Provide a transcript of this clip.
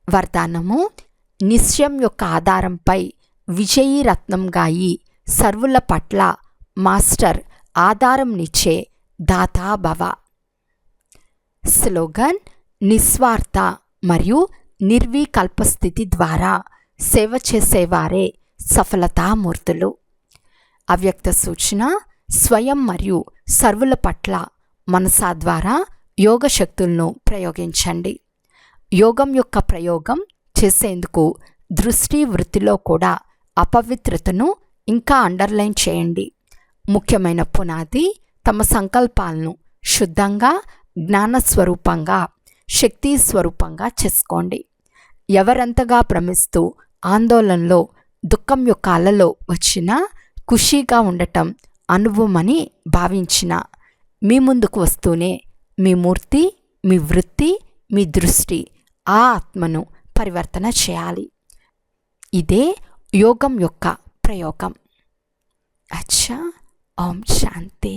వరదానము: నిశ్చయం యొక్క ఆధారంపై విజయీ రత్నంగాయి సర్వుల పట్ల మాస్టర్ ఆధారంనిచ్చే దాతాభవ. స్లోగన్: నిస్వార్థ మరియు నిర్వికల్ప స్థితి ద్వారా సేవ చేసేవారే సఫలతామూర్తులు. అవ్యక్త సూచన: స్వయం మరియు సర్వుల పట్ల మనసా ద్వారా యోగ శక్తులను ప్రయోగించండి. యోగం యొక్క ప్రయోగం చేసేందుకు దృష్టి వృత్తిలో కూడా అపవిత్రతను ఇంకా అండర్లైన్ చేయండి. ముఖ్యమైన పునాది: తమ సంకల్పాలను శుద్ధంగా, జ్ఞానస్వరూపంగా, శక్తి స్వరూపంగా చేసుకోండి. ఎవరెంతగా భ్రమిస్తూ ఆందోళనలో దుఃఖం యొక్క అలలో వచ్చినా ఖుషీగా ఉండటం అనుభవమని భావించిన మీ ముందుకు వస్తూనే మీ మూర్తి, మీ వృత్తి, మీ దృష్టి ఆ ఆత్మను పరివర్తన చేయాలి. ఇదే యోగం యొక్క ప్రయోగం. అచ్చా. ఓం శాంతి.